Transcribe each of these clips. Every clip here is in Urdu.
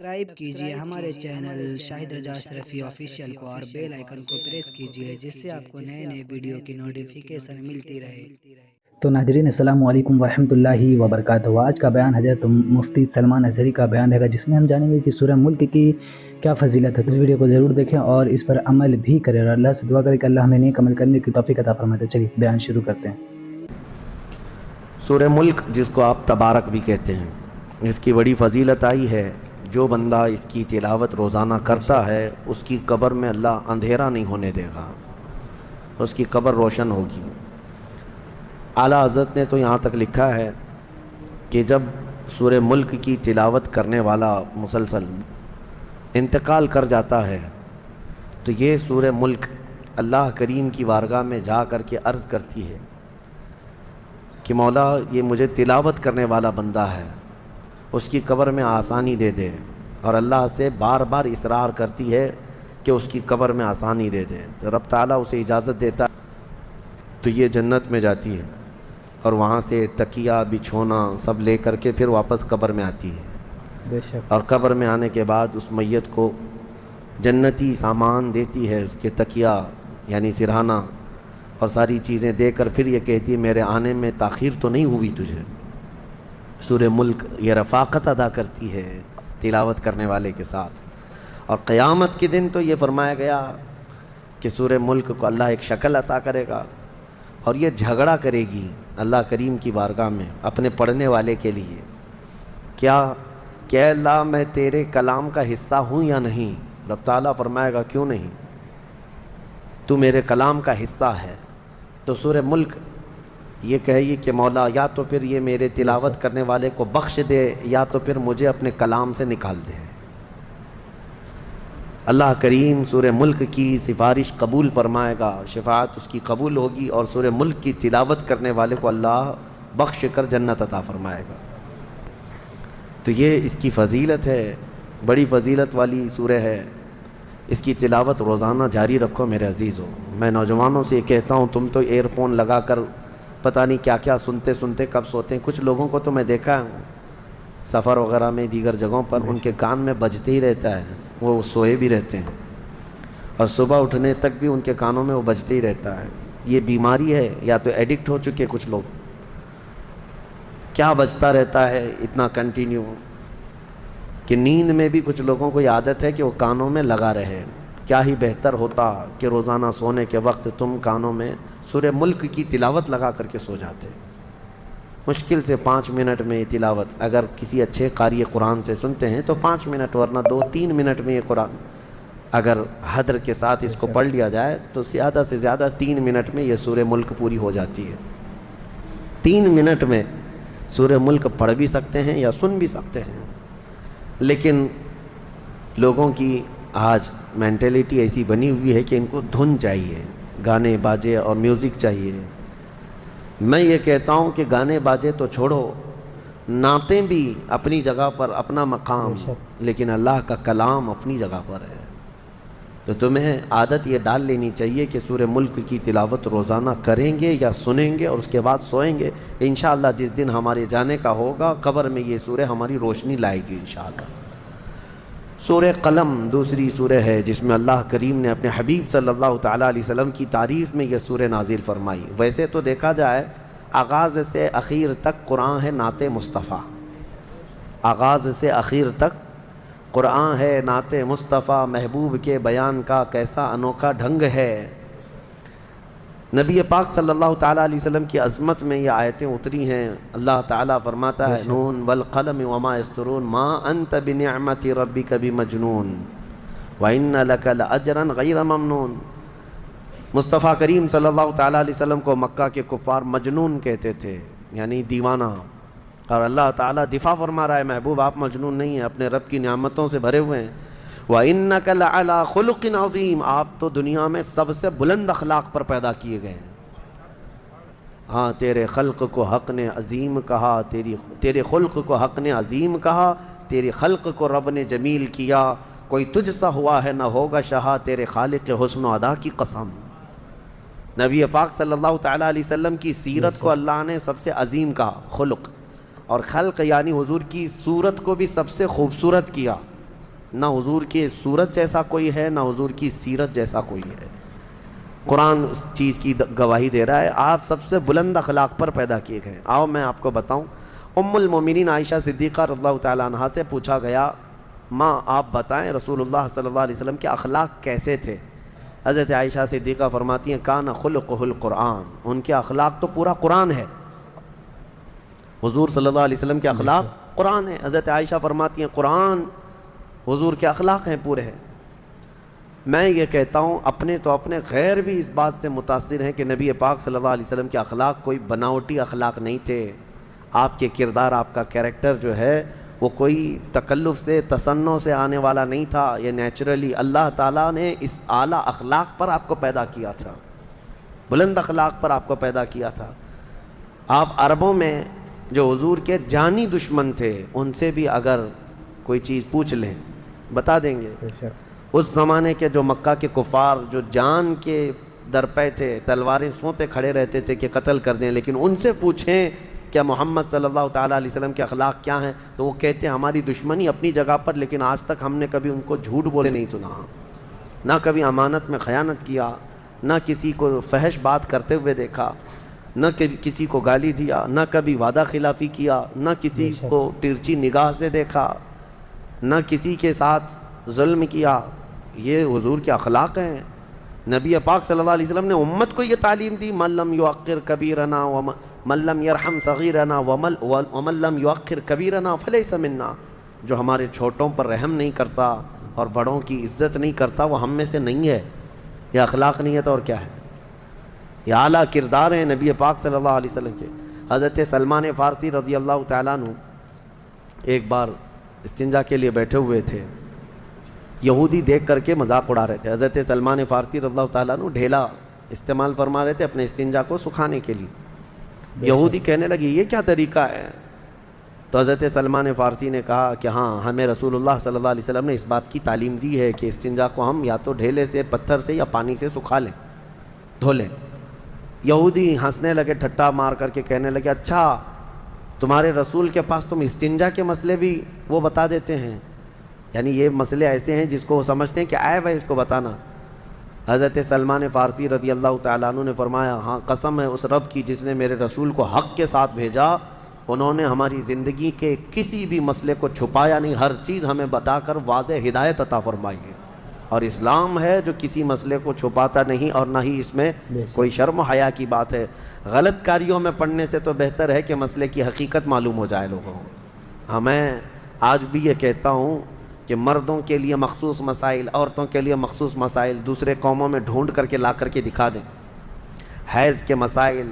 سبسکرائب کیجئے ہمارے چینل شاہد رضا اشرفی آفیشیل کو اور بیل آئیکن کو پریس کیجئے جس سے آپ کو نئے نئے ویڈیو کی نوٹیفیکیشن ملتی رہے۔ تو ناظرین السلام علیکم ورحمۃ اللہ وبرکاتہ۔ آج کا بیان حضرت مفتی سلمان اظہری کا بیان رہے گا، جس میں ہم جانیں گے کہ سورہ ملک کی کیا فضیلت ہے۔ اس ویڈیو کو ضرور دیکھیں اور اس پر عمل بھی کریں، اور اللہ سے دعا کریں کہ اللہ ہمیں نیک عمل کرنے کی توفیق عطا فرمائے۔ چلیے بیان شروع کرتے ہیں۔ سورہ ملک، جس کو آپ تبارک بھی کہتے ہیں، اس کی بڑی فضیلت آئی ہے۔ جو بندہ اس کی تلاوت روزانہ کرتا ہے اس کی قبر میں اللہ اندھیرا نہیں ہونے دے گا، اس کی قبر روشن ہوگی۔ اعلیٰ حضرت نے تو یہاں تک لکھا ہے کہ جب سورہ ملک کی تلاوت کرنے والا مسلسل انتقال کر جاتا ہے تو یہ سورہ ملک اللہ کریم کی بارگاہ میں جا کر کے عرض کرتی ہے کہ مولا، یہ مجھے تلاوت کرنے والا بندہ ہے، اس کی قبر میں آسانی دے دے، اور اللہ سے بار بار اصرار کرتی ہے کہ اس کی قبر میں آسانی دے دے، تو رب تعالیٰ اسے اجازت دیتا تو یہ جنت میں جاتی ہے، اور وہاں سے تکیہ بچھونا سب لے کر کے پھر واپس قبر میں آتی ہے۔ بے شک۔ اور قبر میں آنے کے بعد اس میت کو جنتی سامان دیتی ہے، اس کے تکیہ یعنی سرہانہ اور ساری چیزیں دے کر پھر یہ کہتی ہے میرے آنے میں تاخیر تو نہیں ہوئی تجھے۔ سورہ ملک یہ رفاقت ادا کرتی ہے تلاوت کرنے والے کے ساتھ۔ اور قیامت کے دن تو یہ فرمایا گیا کہ سورہ ملک کو اللہ ایک شکل عطا کرے گا اور یہ جھگڑا کرے گی اللہ کریم کی بارگاہ میں اپنے پڑھنے والے کے لیے، کیا کہ اللہ میں تیرے کلام کا حصہ ہوں یا نہیں؟ رب تعالیٰ فرمائے گا کیوں نہیں، تو میرے کلام کا حصہ ہے۔ تو سورہ ملک یہ کہیے کہ مولا یا تو پھر یہ میرے تلاوت کرنے والے کو بخش دے یا تو پھر مجھے اپنے کلام سے نکال دے۔ اللہ کریم سورہ ملک کی سفارش قبول فرمائے گا، شفاعت اس کی قبول ہوگی، اور سورہ ملک کی تلاوت کرنے والے کو اللہ بخش کر جنت عطا فرمائے گا۔ تو یہ اس کی فضیلت ہے، بڑی فضیلت والی سورہ ہے۔ اس کی تلاوت روزانہ جاری رکھو میرے عزیزو۔ میں نوجوانوں سے یہ کہتا ہوں، تم تو ایئر فون لگا کر پتہ نہیں کیا کیا سنتے سنتے کب سوتے ہیں۔ کچھ لوگوں کو تو میں دیکھا ہوں سفر وغیرہ میں دیگر جگہوں پر ان کے کان میں بجتے ہی رہتا ہے، وہ سوئے بھی رہتے ہیں اور صبح اٹھنے تک بھی ان کے کانوں میں وہ بجتے ہی رہتا ہے۔ یہ بیماری ہے یا تو ایڈکٹ ہو چکے کچھ لوگ، کیا بجتا رہتا ہے اتنا کنٹینیو کہ نیند میں بھی کچھ لوگوں کو عادت ہے کہ وہ کانوں میں لگا رہے۔ کیا ہی بہتر ہوتا کہ روزانہ سونے کے وقت تم کانوں میں سورہ ملک کی تلاوت لگا کر کے سو جاتے۔ مشکل سے 5 منٹ میں یہ تلاوت، اگر کسی اچھے قاری قرآن سے سنتے ہیں تو 5 منٹ، ورنہ 2-3 منٹ میں یہ قرآن اگر حدر کے ساتھ اس کو پڑھ لیا جائے تو زیادہ سے زیادہ 3 منٹ میں یہ سورہ ملک پوری ہو جاتی ہے۔ 3 منٹ میں سورہ ملک پڑھ بھی سکتے ہیں یا سن بھی سکتے ہیں، لیکن لوگوں کی آج مینٹیلیٹی ایسی بنی ہوئی ہے کہ ان کو دھن چاہیے، گانے باجے اور میوزک چاہیے۔ میں یہ کہتا ہوں کہ گانے باجے تو چھوڑو، نعتیں بھی اپنی جگہ پر اپنا مقام، لیکن اللہ کا کلام اپنی جگہ پر ہے۔ تو تمہیں عادت یہ ڈال لینی چاہیے کہ سورہ ملک کی تلاوت روزانہ کریں گے یا سنیں گے اور اس کے بعد سوئیں گے، انشاءاللہ جس دن ہمارے جانے کا ہوگا قبر میں یہ سورہ ہماری روشنی لائے گی انشاءاللہ۔ سورہ قلم دوسری سورہ ہے جس میں اللہ کریم نے اپنے حبیب صلی اللہ تعالیٰ علیہ وسلم کی تعریف میں یہ سورہ نازل فرمائی۔ ویسے تو دیکھا جائے آغاز سے اخیر تک قرآن ہے نعت مصطفیٰ، آغاز سے اخیر تک قرآن ہے نعت مصطفیٰ، محبوب کے بیان کا کیسا انوکھا ڈھنگ ہے۔ نبی پاک صلی اللہ تعالیٰ علیہ وسلم کی عظمت میں یہ آیتیں اتری ہیں۔ اللہ تعالیٰ فرماتا ہے نون والقلم وما یسطرون ما انت بنعمت ربک بمجنون وان لک لاجرا غیر ممنون۔ مصطفیٰ کریم صلی اللہ تعالیٰ علیہ وسلم کو مکہ کے کفار مجنون کہتے تھے، یعنی دیوانہ، اور اللہ تعالیٰ دفاع فرما رہا ہے محبوب آپ مجنون نہیں ہیں، اپنے رب کی نعمتوں سے بھرے ہوئے ہیں۔ وَإِنَّكَ لَعَلَىٰ خُلُقٍ عَظِيمٍ، آپ تو دنیا میں سب سے بلند اخلاق پر پیدا کیے گئے ہیں۔ ہاں تیرے خلق کو حق نے عظیم کہا، تیرے خلق کو حق نے عظیم کہا، تیری خلق کو رب نے جمیل کیا، کوئی تجھ سا ہوا ہے نہ ہوگا شہا، تیرے خالق حسن و ادا کی قسم۔ نبی پاک صلی اللہ تعالیٰ علیہ وسلم کی سیرت کو اللہ نے سب سے عظیم کہا، خلق، اور خلق یعنی حضور کی صورت کو بھی سب سے خوبصورت کیا۔ نہ حضور کی صورت جیسا کوئی ہے، نہ حضور کی سیرت جیسا کوئی ہے۔ قرآن اس چیز کی گواہی دے رہا ہے، آپ سب سے بلند اخلاق پر پیدا کیے گئے۔ آؤ میں آپ کو بتاؤں، ام المومنین عائشہ صدیقہ رضی اللہ تعالیٰ عنہا سے پوچھا گیا، ماں آپ بتائیں رسول اللہ صلی اللہ علیہ وسلم کے اخلاق کیسے تھے؟ حضرت عائشہ صدیقہ فرماتی ہیں کان خلقہ القرآن، ان کے اخلاق تو پورا قرآن ہے۔ حضور صلی اللہ علیہ وسلم کے اخلاق قرآن ہے۔ حضرت عائشہ فرماتی ہیں قرآن حضور کے اخلاق ہیں، پورے ہیں۔ میں یہ کہتا ہوں اپنے تو اپنے، غیر بھی اس بات سے متاثر ہیں کہ نبی پاک صلی اللہ علیہ وسلم کے اخلاق کوئی بناوٹی اخلاق نہیں تھے۔ آپ کے کردار، آپ کا کیریکٹر جو ہے وہ کوئی تکلف سے، تصنع سے آنے والا نہیں تھا، یہ نیچرلی اللہ تعالیٰ نے اس اعلیٰ اخلاق پر آپ کو پیدا کیا تھا، بلند اخلاق پر آپ کو پیدا کیا تھا۔ آپ عربوں میں جو حضور کے جانی دشمن تھے ان سے بھی اگر کوئی چیز پوچھ لیں بتا دیں گے۔ اس زمانے کے جو مکہ کے کفار جو جان کے درپے تھے، تلواریں سونتے کھڑے رہتے تھے کہ قتل کر دیں، لیکن ان سے پوچھیں کیا محمد صلی اللہ تعالیٰ علیہ وسلم کے اخلاق کیا ہیں، تو وہ کہتے ہیں ہماری دشمنی اپنی جگہ پر، لیکن آج تک ہم نے کبھی ان کو جھوٹ بولے نہیں سنا، نہ کبھی امانت میں خیانت کیا، نہ کسی کو فحش بات کرتے ہوئے دیکھا، نہ کسی کو گالی دیا، نہ کبھی وعدہ خلافی کیا، نہ کسی کو ترچھی نگاہ سے دیکھا، نہ کسی کے ساتھ ظلم کیا۔ یہ حضور کے اخلاق ہیں۔ نبی پاک صلی اللہ علیہ وسلم نے امت کو یہ تعلیم دی، من لم یوقر کبیرنا ومن لم یرحم صغیرنا ومن لم یوقر کبیرنا فلیس منا، جو ہمارے چھوٹوں پر رحم نہیں کرتا اور بڑوں کی عزت نہیں کرتا وہ ہم میں سے نہیں ہے۔ یہ اخلاق نہیں ہے تو اور کیا ہے؟ یہ اعلیٰ کردار ہیں نبی پاک صلی اللہ علیہ وسلم کے۔ حضرت سلمان فارسی رضی اللہ تعالیٰ عنہ ایک بار استنجا کے لیے بیٹھے ہوئے تھے، یہودی دیکھ کر کے مذاق اڑا رہے تھے۔ حضرت سلمان فارسی رضی اللہ تعالیٰ عنہ ڈھیلا استعمال فرما رہے تھے اپنے استنجا کو سکھانے کے لیے۔ یہودی کہنے لگے یہ کیا طریقہ ہے؟ تو حضرت سلمان فارسی نے کہا کہ ہاں، ہمیں رسول اللہ صلی اللہ علیہ وسلم نے اس بات کی تعلیم دی ہے کہ استنجا کو ہم یا تو ڈھیلے سے، پتھر سے یا پانی سے سکھا لیں، دھو لیں۔ یہودی ہنسنے لگے، ٹھٹا مار کر کے کہنے لگے اچھا تمہارے رسول کے پاس تم استنجا کے مسئلے بھی وہ بتا دیتے ہیں، یعنی یہ مسئلے ایسے ہیں جس کو وہ سمجھتے ہیں کہ عیب ہے اس کو بتانا۔ حضرت سلمان فارسی رضی اللہ تعالیٰ عنہ نے فرمایا ہاں، قسم ہے اس رب کی جس نے میرے رسول کو حق کے ساتھ بھیجا، انہوں نے ہماری زندگی کے کسی بھی مسئلے کو چھپایا نہیں، ہر چیز ہمیں بتا کر واضح ہدایت عطا فرمائی ہے۔ اور اسلام ہے جو کسی مسئلے کو چھپاتا نہیں، اور نہ ہی اس میں کوئی شرم و حیا کی بات ہے۔ غلط کاریوں میں پڑھنے سے تو بہتر ہے کہ مسئلے کی حقیقت معلوم ہو جائے لوگوں کو۔ میں آج بھی یہ کہتا ہوں کہ مردوں کے لیے مخصوص مسائل، عورتوں کے لیے مخصوص مسائل دوسرے قوموں میں ڈھونڈ کر کے لا کر کے دکھا دیں۔ حیض کے مسائل،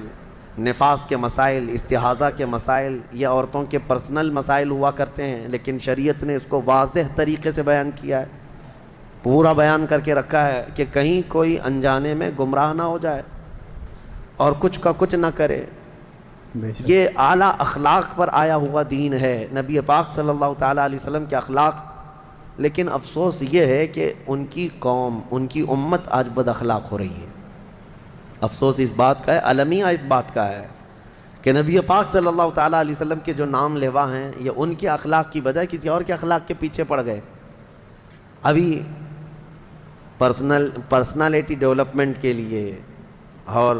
نفاس کے مسائل، استحاضہ کے مسائل، یہ عورتوں کے پرسنل مسائل ہوا کرتے ہیں، لیکن شریعت نے اس کو واضح طریقے سے بیان کیا ہے، پورا بیان کر کے رکھا ہے کہ کہیں کوئی انجانے میں گمراہ نہ ہو جائے اور کچھ کا کچھ نہ کرے۔ یہ اعلیٰ اخلاق پر آیا ہوا دین ہے، نبی پاک صلی اللہ تعالیٰ علیہ وسلم کے اخلاق۔ لیکن افسوس یہ ہے کہ ان کی قوم، ان کی امت آج بد اخلاق ہو رہی ہے۔ افسوس اس بات کا ہے، المیہ اس بات کا ہے کہ نبی پاک صلی اللہ تعالیٰ علیہ وسلم کے جو نام لیوا ہیں یہ ان کے اخلاق کی بجائے کسی اور کے اخلاق کے پیچھے پڑ گئے۔ ابھی پرسنالٹی ڈیولپمنٹ کے لیے اور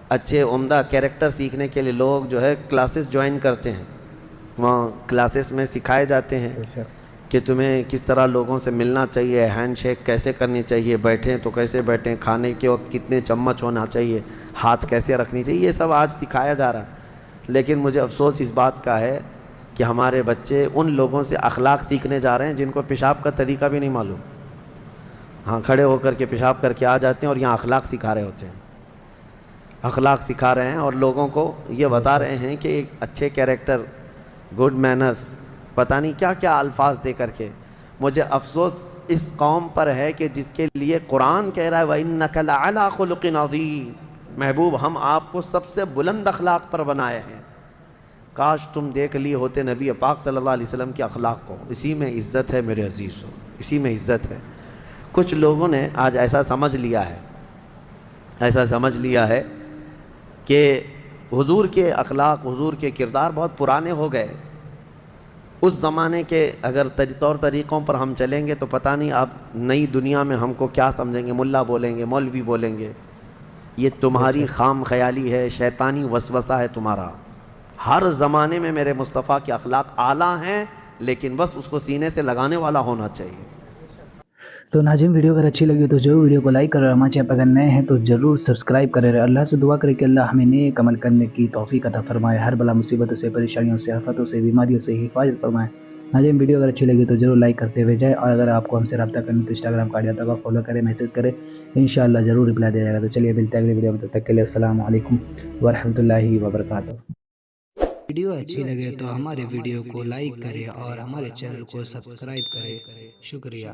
اچھے عمدہ کیریکٹر سیکھنے کے لیے لوگ جو ہے کلاسز جوائن کرتے ہیں، وہاں کلاسز میں سکھائے جاتے ہیں کہ تمہیں کس طرح لوگوں سے ملنا چاہیے، ہینڈ شیک کیسے کرنی چاہیے، بیٹھیں تو کیسے بیٹھیں، کھانے کے وقت کتنے چمچ ہونا چاہیے، ہاتھ کیسے رکھنی چاہیے، یہ سب آج سکھایا جا رہا ہے۔ لیکن مجھے افسوس اس بات کا ہے کہ ہمارے بچے ان لوگوں سے اخلاق سیکھنے جا رہے ہیں جن کو پیشاب کا طریقہ بھی نہیں معلوم، ہاں کھڑے ہو کر کے پیشاب کر کے آ جاتے ہیں اور یہاں اخلاق سکھا رہے ہوتے ہیں، اخلاق سکھا رہے ہیں اور لوگوں کو یہ بتا رہے ہیں کہ ایک اچھے کیریکٹر، گڈ مینرز، پتہ نہیں کیا کیا الفاظ دے کر کے۔ مجھے افسوس اس قوم پر ہے کہ جس کے لیے قرآن کہہ رہا ہے وَإِنَّكَ لَعَلَىٰ خُلُقٍ عَظِيمٍ، محبوب ہم آپ کو سب سے بلند اخلاق پر بنائے ہیں۔ کاش تم دیکھ لیے ہوتے نبی پاک صلی اللہ علیہ وسلم کے اخلاق کو، اسی میں عزت ہے میرے عزیزوں، اسی میں عزت ہے۔ کچھ لوگوں نے آج ایسا سمجھ لیا ہے کہ حضور کے اخلاق، حضور کے کردار بہت پرانے ہو گئے، اس زمانے کے اگر طور طریقوں پر ہم چلیں گے تو پتہ نہیں اب نئی دنیا میں ہم کو کیا سمجھیں گے، ملا بولیں گے، مولوی بولیں گے۔ یہ تمہاری خام خیالی ہے، شیطانی وسوسہ ہے تمہارا۔ ہر زمانے میں میرے مصطفیٰ کے اخلاق اعلیٰ ہیں، لیکن بس اس کو سینے سے لگانے والا ہونا چاہیے۔ تو ناظرین ویڈیو اگر اچھی لگی تو ضرور ویڈیو کو لائک کریں، اور ہمارے چینل پر اگر نئے ہیں تو ضرور سبسکرائب کریں۔ اللہ سے دعا کریں کہ اللہ ہمیں نیک عمل کرنے کی توفیق عطا فرمائے، ہر بلا مصیبتوں سے، پریشانیوں سے، آفتوں سے، بیماریوں سے حفاظت فرمائے۔ ناظرین ویڈیو اگر اچھی لگی تو ضرور لائک کرتے ہوئے جائیں، اور اگر آپ کو ہم سے رابطہ کرنا تو انسٹاگرام کا آئی ڈی کو فالو کریں، میسج کریں، انشاءاللہ ضرور رپلائی دیا جائے گا۔ تو چلیے ملتے ہیں اگلی ویڈیو میں، تب تک کے لیے السلام علیکم ورحمۃ اللہ وبرکاتہ۔ ویڈیو اچھی لگے تو ہمارے ویڈیو کو لائک کریں اور ہمارے چینل کو سبسکرائب کریں۔ شکریہ۔